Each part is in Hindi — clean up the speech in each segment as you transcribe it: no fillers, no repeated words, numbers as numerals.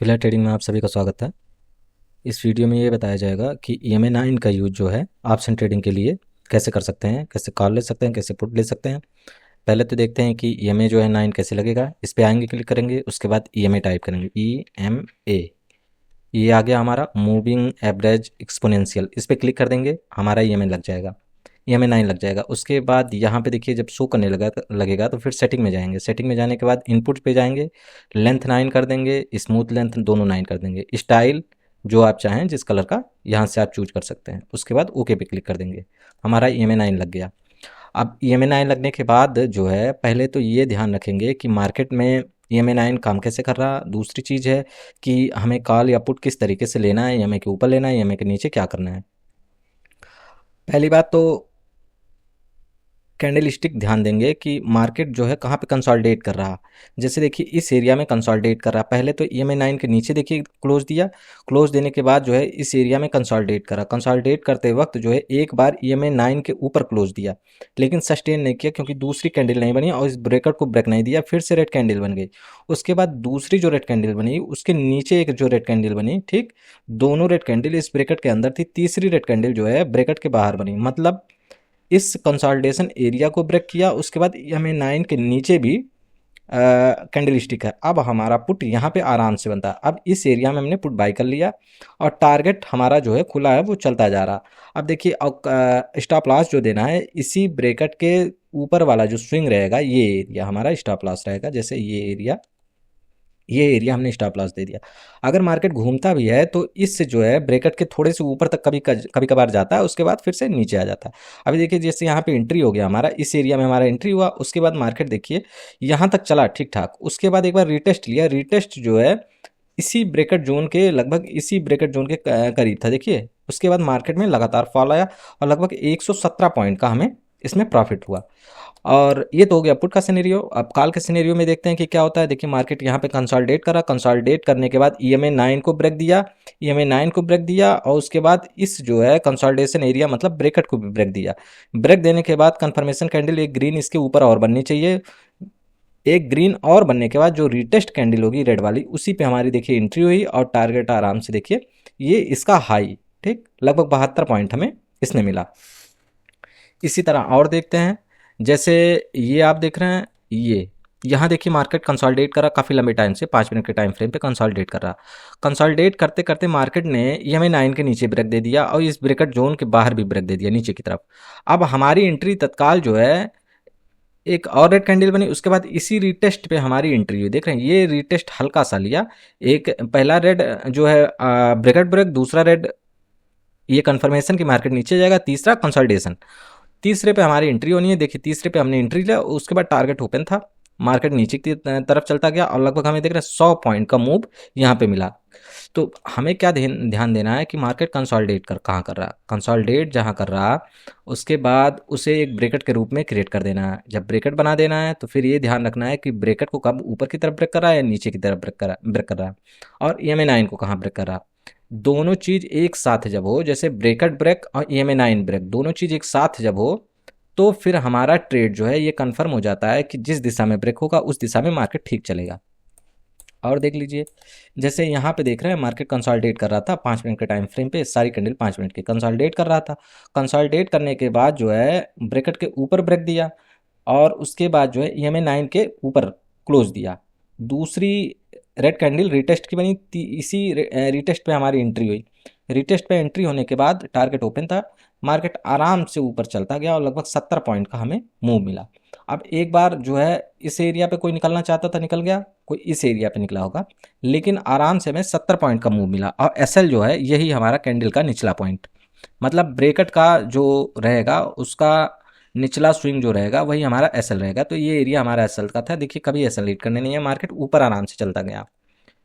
फिलहाल ट्रेडिंग में आप सभी का स्वागत है। इस वीडियो में ये बताया जाएगा कि EMA9 का यूज जो है ऑप्शन ट्रेडिंग के लिए कैसे कर सकते हैं, कैसे कॉल ले सकते हैं, कैसे पुट ले सकते हैं। पहले तो देखते हैं कि EMA जो है 9 कैसे लगेगा। इस पे आएंगे, क्लिक करेंगे, उसके बाद EMA टाइप करेंगे, EMA। ये आ गया हमारा मूविंग एवरेज एक्सपोनेंशियल। इस पर क्लिक कर देंगे, हमारा EMA लग जाएगा, EMA9 लग जाएगा। उसके बाद यहाँ पे देखिए जब शो करने लगेगा तो फिर सेटिंग में जाएंगे। सेटिंग में जाने के बाद इनपुट पे जाएंगे, लेंथ 9 कर देंगे, स्मूथ लेंथ दोनों 9 कर देंगे। स्टाइल जो आप चाहें जिस कलर का, यहाँ से आप चूज कर सकते हैं। उसके बाद ओके पे क्लिक कर देंगे, हमारा EMA9 लग गया। अब EMA9 लगने के बाद जो है, पहले तो ये ध्यान रखेंगे कि मार्केट में EMA9 काम कैसे कर रहा। दूसरी चीज़ है कि हमें कॉल या पुट किस तरीके से लेना है, EMA के ऊपर लेना है, EMA के नीचे क्या करना है। पहली बात तो कैंडल स्टिक ध्यान देंगे कि मार्केट जो है कहाँ पे कंसोलिडेट कर रहा। जैसे देखिए इस एरिया में कंसोलिडेट कर रहा। पहले तो EMA9 के नीचे देखिए क्लोज दिया, क्लोज देने के बाद जो है इस एरिया में कंसोलिडेट करा। कंसोलिडेट करते वक्त जो है एक बार EMA9 के ऊपर क्लोज दिया, लेकिन सस्टेन नहीं किया क्योंकि दूसरी कैंडल नहीं बनी और इस ब्रेकर को ब्रेक नहीं दिया। फिर से रेड कैंडल बन गई। उसके बाद दूसरी जो रेड कैंडल बनी उसके नीचे एक जो रेड कैंडल बनी, ठीक, दोनों रेड कैंडल इस ब्रेकेट के अंदर थी। तीसरी रेड कैंडल जो है ब्रेकेट के बाहर बनी, मतलब इस कंसोलिडेशन एरिया को ब्रेक किया। उसके बाद हमें 9 के नीचे भी कैंडल स्टिक है। अब हमारा पुट यहाँ पे आराम से बनता है। अब इस एरिया में हमने पुट बाई कर लिया और टारगेट हमारा जो है खुला है, वो चलता जा रहा। अब देखिए स्टॉप लॉस जो देना है इसी ब्रेकेट के ऊपर वाला जो स्विंग रहेगा, ये एरिया हमारा स्टॉप लॉस रहेगा। जैसे ये एरिया हमने स्टॉप लॉस दे दिया। अगर मार्केट घूमता भी है तो इससे जो है ब्रेकेट के थोड़े से ऊपर तक कभी कभार जाता है, उसके बाद फिर से नीचे आ जाता है। अभी देखिए जैसे यहाँ पे एंट्री हो गया हमारा, इस एरिया में हमारा एंट्री हुआ। उसके बाद मार्केट देखिए यहाँ तक चला ठीक ठाक। उसके बाद एक बार रिटेस्ट लिया। रिटेस्ट जो है इसी ब्रेकेट जोन के लगभग, इसी ब्रेकेट जोन के करीब था। देखिए उसके बाद मार्केट में लगातार फॉल आया और लगभग 117 पॉइंट का हमें इसमें प्रॉफिट हुआ। और ये तो हो गया पुट का सिनेरियो। अब कॉल के सिनेरियो में देखते हैं कि क्या होता है। देखिए मार्केट यहाँ पे कंसोलिडेट करा, कंसोलिडेट करने के बाद EMA9 को ब्रेक दिया, EMA9 को ब्रेक दिया और उसके बाद इस जो है कंसोलिडेशन एरिया मतलब ब्रेकेट को भी ब्रेक दिया। ब्रेक देने के बाद कंफर्मेशन कैंडल एक ग्रीन इसके ऊपर और बननी चाहिए। एक ग्रीन और बनने के बाद जो रिटेस्ट कैंडल होगी रेड वाली, उसी पे हमारी देखिए एंट्री हुई और टारगेट आराम से देखिए ये इसका हाई, ठीक, लगभग 72 पॉइंट हमें इसने मिला। इसी तरह और देखते हैं। जैसे ये आप देख रहे हैं, ये यहाँ देखिए मार्केट कंसोलिडेट कर रहा काफ़ी लंबे टाइम से, 5 मिनट के टाइम फ्रेम पे कंसोलिडेट कर रहा। कंसोलिडेट करते करते मार्केट ने EMA9 के नीचे ब्रेक दे दिया और इस ब्रेकेट जोन के बाहर भी ब्रेक दे दिया नीचे की तरफ। अब हमारी एंट्री तत्काल जो है, एक और रेड कैंडल बनी। उसके बाद इसी रिटेस्ट पे हमारी एंट्री हुई। देख रहे हैं ये रिटेस्ट हल्का सा लिया। एक पहला रेड जो है ब्रेकेट ब्रेक, दूसरा रेड ये कंफर्मेशन की मार्केट नीचे जाएगा, तीसरा कंसोलिडेशन। तीसरे पे हमारी एंट्री होनी है। देखिए तीसरे पे हमने एंट्री लिया, उसके बाद टारगेट ओपन था, मार्केट नीचे की तरफ चलता गया और लगभग हमें देख रहे हैं 100 पॉइंट का मूव यहाँ पे मिला। तो हमें क्या ध्यान देना है कि मार्केट कंसोलिडेट कहाँ कर रहा। कंसोलिडेट जहाँ कर रहा उसके बाद उसे एक ब्रेकेट के रूप में क्रिएट कर देना है। जब ब्रेकेट बना देना है तो फिर ये ध्यान रखना है कि ब्रेकेट को कब ऊपर की तरफ ब्रेक कर रहा है या नीचे की तरफ ब्रेक कर रहा है और EMA9 को कहाँ ब्रेक कर रहा। दोनों चीज़ एक साथ जब हो, जैसे ब्रेकेट ब्रेक और EMA9 ब्रेक, दोनों चीज़ एक साथ जब हो तो फिर हमारा ट्रेड जो है ये कंफर्म हो जाता है कि जिस दिशा में ब्रेक होगा उस दिशा में मार्केट ठीक चलेगा। और देख लीजिए जैसे यहाँ पे देख रहे हैं मार्केट कंसोलिडेट कर रहा था 5 मिनट के टाइम फ्रेम पे, सारी कैंडल 5 मिनट की कंसोलिडेट कर रहा था। कंसोलिडेट करने के बाद जो है ब्रेकेट के ऊपर ब्रेक दिया और उसके बाद जो है EMA9 के ऊपर क्लोज दिया। दूसरी रेड कैंडल रिटेस्ट की बनी, इसी रिटेस्ट पे हमारी एंट्री हुई। रिटेस्ट पे एंट्री होने के बाद टारगेट ओपन था, मार्केट आराम से ऊपर चलता गया और लगभग 70 पॉइंट का हमें मूव मिला। अब एक बार जो है इस एरिया पे कोई निकलना चाहता था निकल गया, कोई इस एरिया पे निकला होगा, लेकिन आराम से हमें 70 पॉइंट का मूव मिला। और SL जो है यही हमारा कैंडल का निचला पॉइंट, मतलब ब्रेकेट का जो रहेगा उसका निचला स्विंग जो रहेगा वही हमारा SL रहेगा। तो ये एरिया हमारा SL का था। देखिए कभी SL लीड करने नहीं है, मार्केट ऊपर आराम से चलता गया।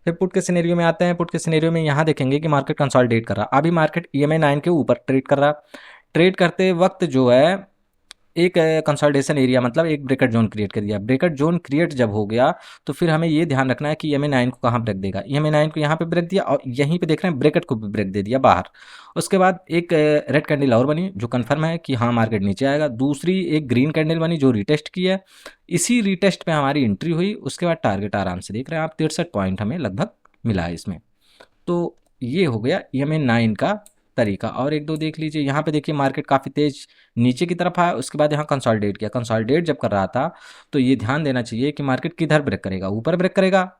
फिर पुट के सिनेरियो में आते हैं। पुट के सिनेरियो में यहाँ देखेंगे कि मार्केट कंसोलिडेट कर रहा। अभी मार्केट EMA9 के ऊपर ट्रेड कर रहा। ट्रेड करते वक्त जो है एक कंसोलिडेशन एरिया मतलब एक ब्रेकेट जोन क्रिएट कर दिया। ब्रेकेट जोन क्रिएट जब हो गया तो फिर हमें ये ध्यान रखना है कि EMA9 को कहाँ ब्रेक देगा। EMA9 को यहाँ पे ब्रेक दिया और यहीं पे देख रहे हैं ब्रेकेट को भी ब्रेक दे दिया बाहर। उसके बाद एक रेड कैंडल और बनी जो कन्फर्म है कि हाँ मार्केट नीचे आएगा। दूसरी एक ग्रीन कैंडल बनी जो रिटेस्ट की है। इसी रिटेस्ट पे हमारी एंट्री हुई। उसके बाद टारगेट आराम से देख रहे हैं आप 63 पॉइंट हमें लगभग मिला है इसमें। तो ये हो गया EMA 9 का तरीका। और एक दो देख लीजिए, यहाँ पे देखिए मार्केट काफ़ी तेज नीचे की तरफ आया, उसके बाद यहाँ कंसोलिडेट किया। कंसोलिडेट जब कर रहा था तो ये ध्यान देना चाहिए कि मार्केट किधर ब्रेक करेगा, ऊपर ब्रेक करेगा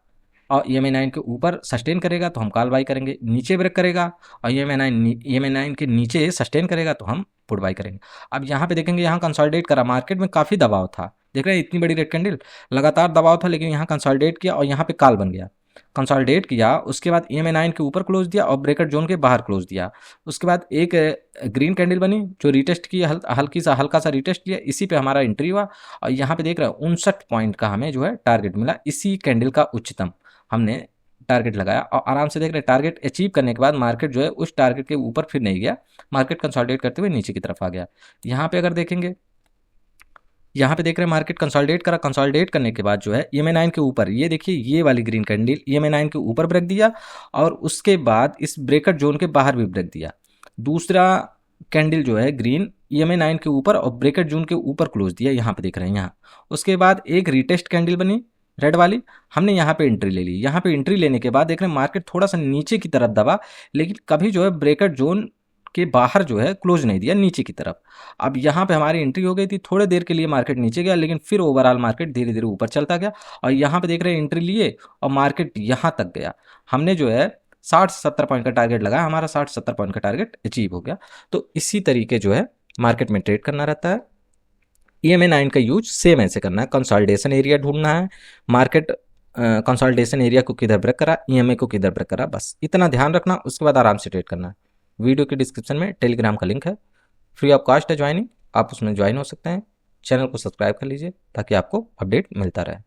और EMA 9 के ऊपर सस्टेन करेगा तो हम कॉल बाई करेंगे, नीचे ब्रेक करेगा और EMA 9 के नीचे सस्टेन करेगा तो हम पुट बाई करेंगे। अब यहाँ पे देखेंगे, यहाँ कंसोलिडेट करा, मार्केट में काफ़ी दबाव था, देख रहे हैं इतनी बड़ी रेड कैंडल, लगातार दबाव था, लेकिन यहाँ कंसोलिडेट किया और यहाँ पे कॉल बन गया। कंसोलिडेट किया, उसके बाद EMA 9 के ऊपर क्लोज दिया और ब्रेकआउट जोन के बाहर क्लोज दिया। उसके बाद एक ग्रीन कैंडल बनी जो रिटेस्ट की, हल्का सा रिटेस्ट किया, इसी पे हमारा एंट्री हुआ और यहाँ पे देख रहे हैं 59 पॉइंट का हमें जो है टारगेट मिला। इसी कैंडल का उच्चतम हमने टारगेट लगाया और आराम से देख रहे हैं टारगेट अचीव करने के बाद मार्केट जो है उस टारगेट के ऊपर फिर नहीं गया, मार्केट कंसोलिडेट करते हुए नीचे की तरफ आ गया। यहाँ पे अगर देखेंगे, यहाँ पे देख रहे हैं मार्केट कंसोलिडेट करा, कंसोलिडेट करने के बाद जो है EMA 9 के ऊपर, ये देखिए ये वाली ग्रीन कैंडल EMA 9 के ऊपर ब्रेक दिया और उसके बाद इस ब्रेकआउट जोन के बाहर भी ब्रेक दिया। दूसरा कैंडल जो है ग्रीन EMA 9 के ऊपर और ब्रेकआउट जोन के ऊपर क्लोज दिया, यहाँ पे देख रहे हैं यहाँ। उसके बाद एक रिटेस्ट कैंडल बनी रेड वाली, हमने यहाँ पे एंट्री ले ली। यहाँ पे एंट्री लेने के बाद देख रहे हैं मार्केट थोड़ा सा नीचे की तरफ दबा, लेकिन कभी जो है ब्रेकआउट जोन के बाहर जो है क्लोज नहीं दिया नीचे की तरफ। अब यहाँ पे हमारी एंट्री हो गई थी, थोड़ी देर के लिए मार्केट नीचे गया, लेकिन फिर ओवरऑल मार्केट धीरे धीरे ऊपर चलता गया और यहाँ पे देख रहे हैं एंट्री लिए और मार्केट यहाँ तक गया। हमने जो है 60-70 पॉइंट का टारगेट लगाया, हमारा 60-70 पॉइंट का टारगेट अचीव हो गया। तो इसी तरीके जो है मार्केट में ट्रेड करना रहता है। EMA 9 का यूज सेम ऐसे करना है, कंसोलिडेशन एरिया ढूंढना है, मार्केट कंसोलिडेशन एरिया को किधर ब्रेक करा, EMA को किधर ब्रेक करा, बस इतना ध्यान रखना, उसके बाद आराम से ट्रेड करना है। वीडियो के डिस्क्रिप्शन में टेलीग्राम का लिंक है, फ्री ऑफ कॉस्ट है ज्वाइनिंग, आप उसमें ज्वाइन हो सकते हैं। चैनल को सब्सक्राइब कर लीजिए ताकि आपको अपडेट मिलता रहे।